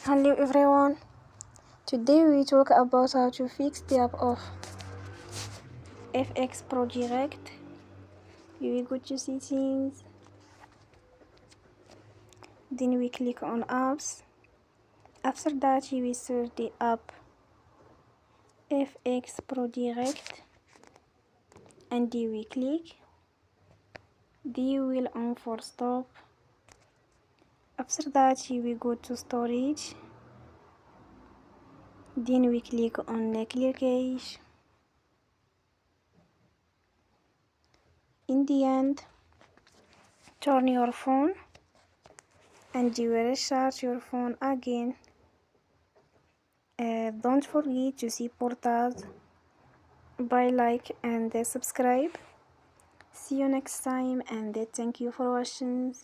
Hello everyone, today we talk about how to fix the app of FxPro Direct. You will go to settings, then we click on apps. After that you will search the app FxPro Direct and you will click. Then you will on for stop. After that you will go to storage, then we click on clear cache. In the end, turn your phone and you will restart your phone again. Don't forget to support us by like and subscribe. See you next time and thank you for watching.